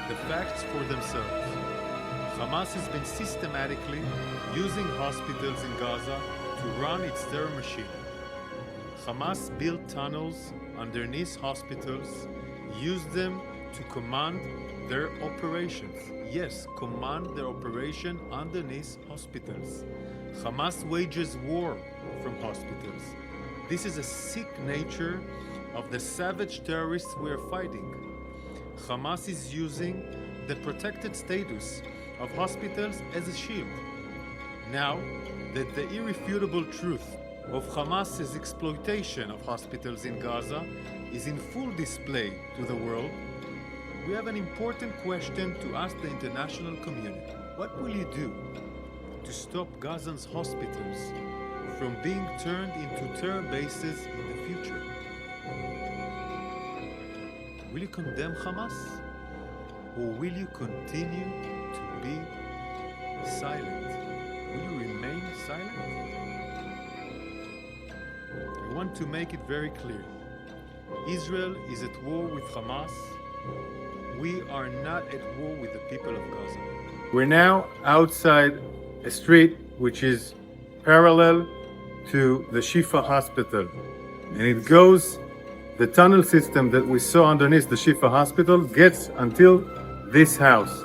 the facts for themselves. Hamas has been systematically using hospitals in Gaza to run its terror machine. Hamas built tunnels underneath hospitals, used them to command their operations. Yes, command their operation underneath hospitals. Hamas wages war from hospitals. This is a sick nature of the savage terrorists we are fighting. Hamas is using the protected status of hospitals as a shield. Now that the irrefutable truth of Hamas's exploitation of hospitals in Gaza is in full display to the world, we have an important question to ask the international community. What will you do to stop Gazans' hospitals from being turned into terror bases in the future? Will you condemn Hamas? Or will you continue to be silent? Will you remain silent? I want to make it very clear. Israel is at war with Hamas. We are not at war with the people of Gaza. We're now outside a street which is parallel to the SHIFA hospital. And it goes, the tunnel system that we saw underneath the SHIFA hospital gets until this house.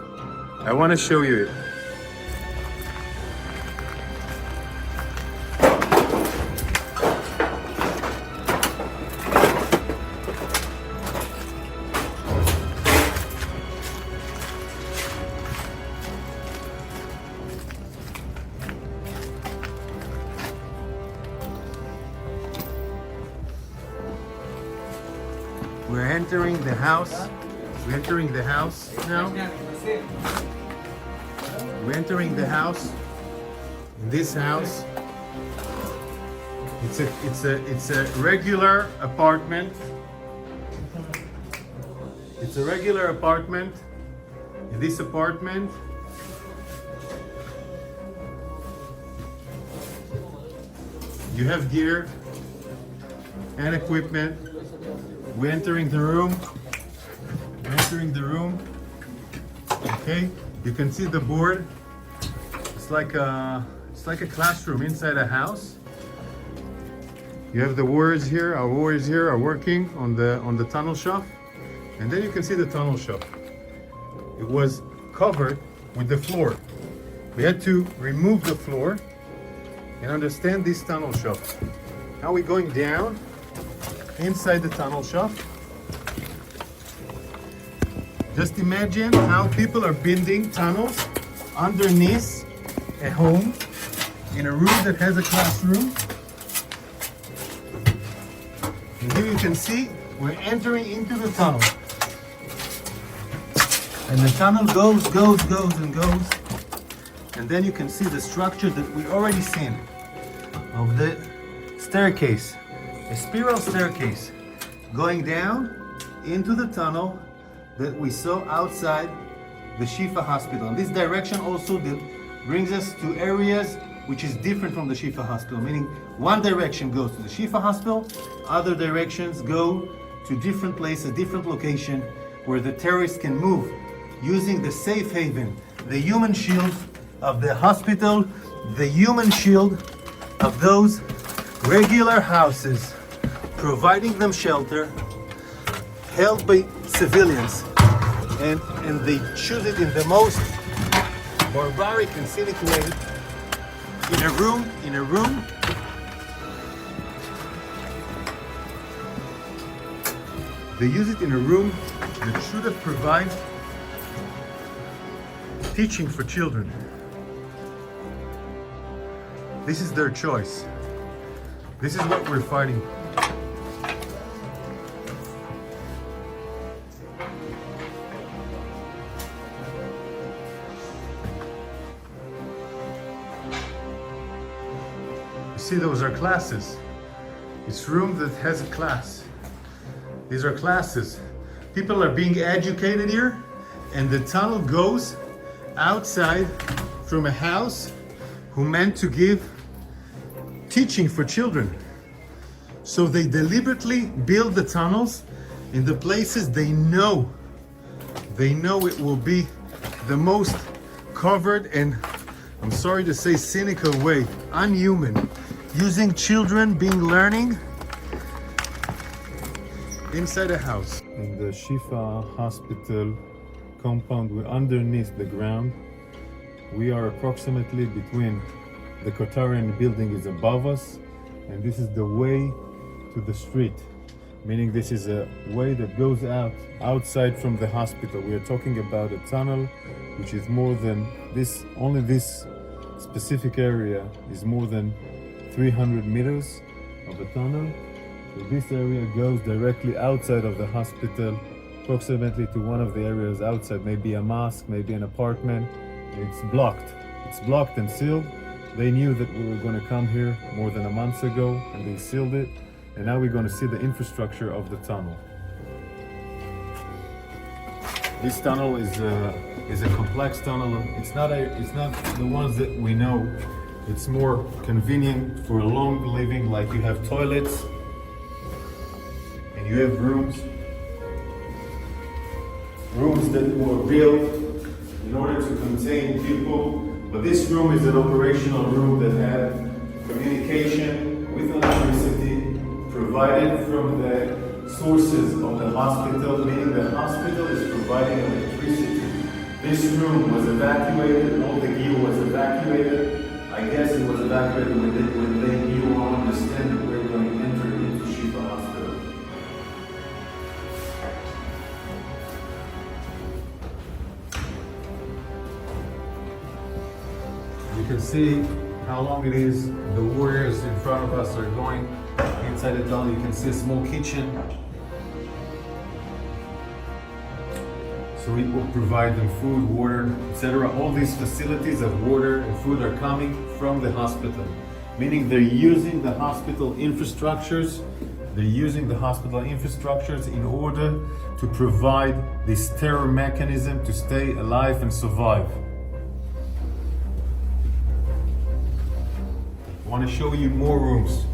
I want to show you it. We're entering the house. We're entering the house now. We're entering the house. In this house, it's a regular apartment. It's a regular apartment. In this apartment, you have gear and equipment. We're entering the room. We're entering the room. Okay, you can see the board. It's like a classroom inside a house. You have the warriors here. Our warriors here are working on the tunnel shaft, and then you can see the tunnel shaft. It was covered with the floor. We had to remove the floor and understand this tunnel shaft. Now we're going down inside the tunnel shaft. Just imagine how people are building tunnels underneath a home in a room that has a classroom. And here you can see we're entering into the tunnel. And the tunnel goes and goes. And then you can see the structure that we already seen of the staircase. A spiral staircase going down into the tunnel that we saw outside the SHIFA hospital. And this direction also brings us to areas which is different from the SHIFA hospital, meaning one direction goes to the SHIFA hospital, other directions go to different places, different location where the terrorists can move using the safe haven, the human shield of the hospital, the human shield of those regular houses, providing them shelter, held by civilians, and they choose it in the most barbaric and cynic way. In a room. They use it in a room that should have provided teaching for children. This is their choice. This is what we're fighting. See, those are classes. It's room that has a class. These are classes. People are being educated here, and the tunnel goes outside from a house who meant to give teaching for children. So they deliberately build the tunnels in the places they know they know it will be the most covered and, I'm sorry to say, cynical way, unhuman, using children being learning inside a house. In the SHIFA hospital compound, we're underneath the ground. We are approximately between the Qatarian building is above us, and this is the way to the street, meaning this is a way that goes outside from the hospital. We are talking about a tunnel which is more than this, only this specific area is more than 300 meters of a tunnel. So this area goes directly outside of the hospital, approximately to one of the areas outside, maybe a mosque, maybe an apartment. It's blocked. It's blocked and sealed. They knew that we were going to come here more than a month ago, and they sealed it. And now we're going to see the infrastructure of the tunnel. This tunnel is a complex tunnel. It's not the ones that we know. It's more convenient for long living, like you have toilets and you have rooms that were built in order to contain people. But this room is an operational room that had communication with electricity provided from the sources of the hospital, meaning the hospital is providing electricity. This room was evacuated, all the gear was evacuated. I guess it was evacuated when they knew or understand that we were going to enter into SHIFA hospital. You can see how long it is. The warriors in front of us are going inside the tunnel. You can see a small kitchen. So it will provide them food, water, etc. All these facilities of water and food are coming from the hospital, meaning they're using the hospital infrastructures. They're using the hospital infrastructures in order to provide this terror mechanism to stay alive and survive. I want to show you more rooms.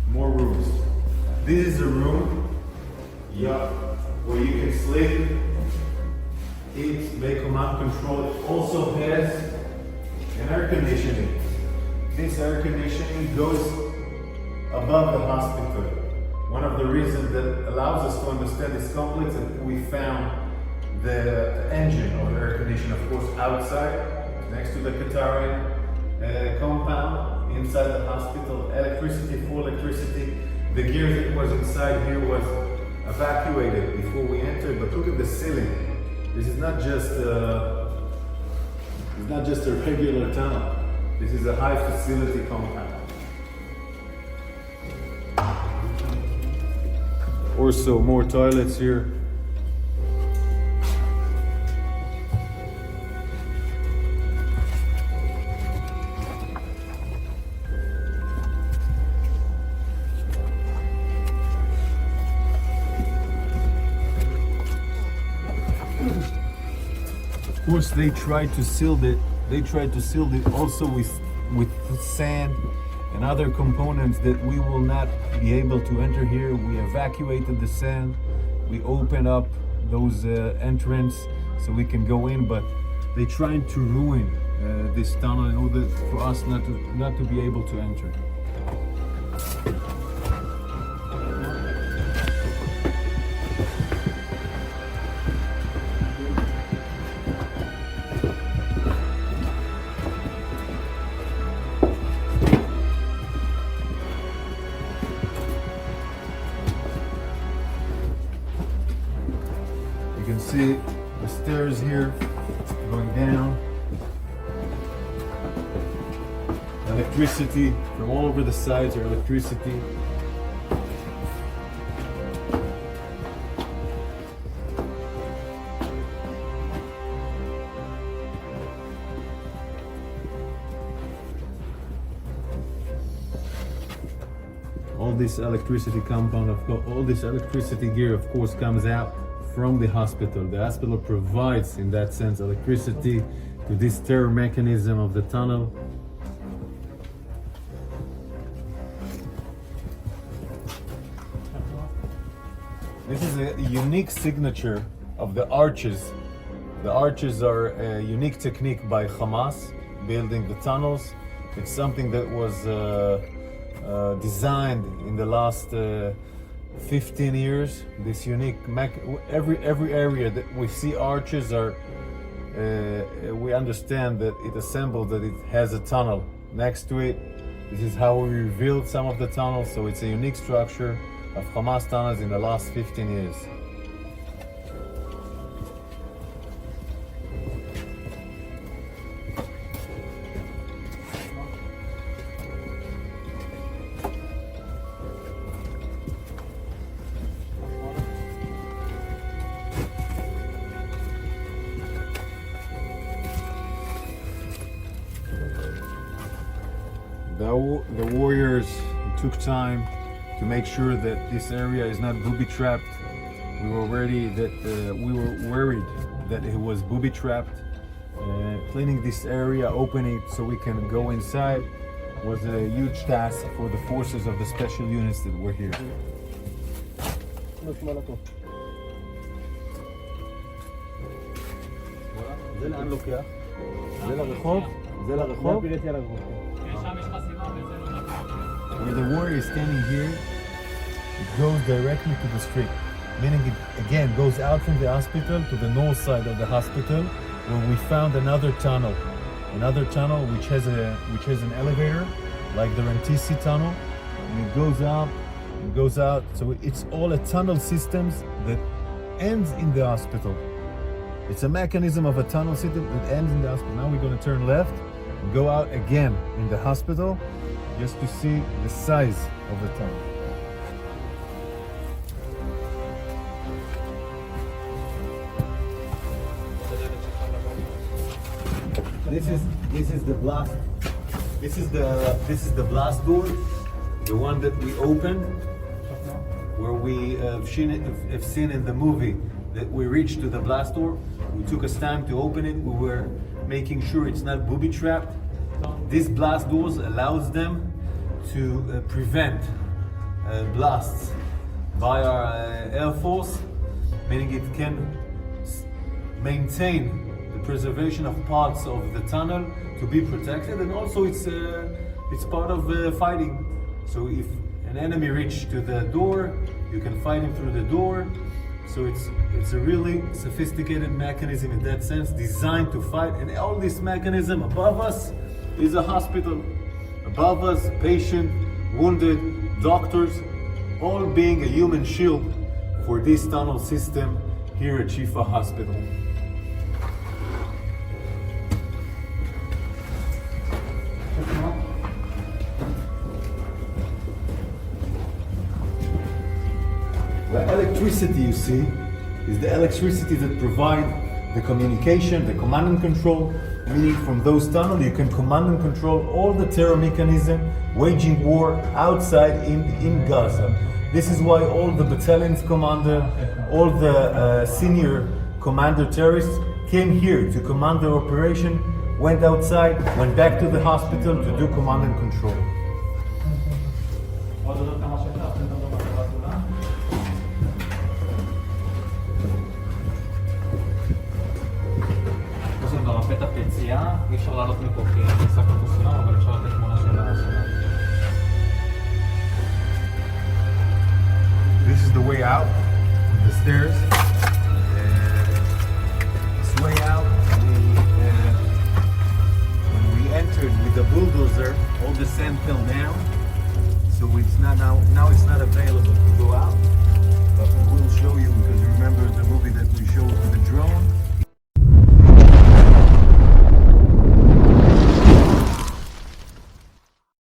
More rooms. This is a room, where you can sleep, eat, make command control. It also has an air conditioning. This air conditioning goes above the hospital. One of the reasons that allows us to understand this complex is that we found the engine of the air conditioner, of course, outside, next to the Qatarian compound, inside the hospital. Electricity, full electricity. The gear that was inside here was evacuated before we entered, but look at the ceiling. This is not just a regular tunnel. This is a high facility compound. Also more toilets here. Of course, they tried to seal it. They tried to seal it also with sand and other components that we will not be able to enter here. We evacuated the sand. We opened up those entrance so we can go in, but they tried to ruin this tunnel in order for us not to be able to enter. You can see the stairs here going down. Electricity from all over the sides, or electricity. All this electricity compound, of course, all this electricity gear, of course, comes out from the hospital. The hospital provides, in that sense, electricity to this terror mechanism of the tunnel. This is a unique signature of the arches. The arches are a unique technique by Hamas, building the tunnels. It's something that was designed in the last 15 years. This unique, every area that we see arches are, we understand that it assembled, that it has a tunnel next to it. This is how we revealed some of the tunnels, so it's a unique structure of Hamas tunnels in the last 15 years. The warriors took time to make sure that this area is not booby-trapped. We were worried that it was booby-trapped. Cleaning this area, opening it so we can go inside, was a huge task for the forces of the special units that were here. זה לאן לוקח? זה לרחוב? זה לרחוב? Where the warrior is standing here, it goes directly to the street, meaning it again goes out from the hospital to the north side of the hospital, where we found another tunnel which has an elevator, like the Rentisi tunnel, and it goes up and goes out. So it's all a tunnel systems that ends in the hospital. It's a mechanism of a tunnel system that ends in the hospital. Now we're going to turn left and go out again in the hospital, just to see the size of the tunnel. This is the blast. This is the blast door, the one that we opened, where we have seen in the movie that we reached to the blast door. We took us time to open it. We were making sure it's not booby-trapped. These blast doors allows them to prevent blasts by our Air Force, meaning it can maintain the preservation of parts of the tunnel to be protected, and also it's part of fighting. So if an enemy reaches to the door, you can fight him through the door. So it's a really sophisticated mechanism in that sense, designed to fight. And all this mechanism above us is a hospital. Above us, patient, wounded, doctors, all being a human shield for this tunnel system here at SHIFA Hospital. The electricity you see is the electricity that provides the communication, the command and control, meaning from those tunnels you can command and control all the terror mechanism waging war outside in Gaza. This is why all the battalion's commander, all the senior commander terrorists came here to command their operation, went outside, went back to the hospital to do command and control. אי אפשר לעלות מפה כי נסק אותו סולם, אבל אפשר לתת תמונה של הסולם. This is the way out, the stairs.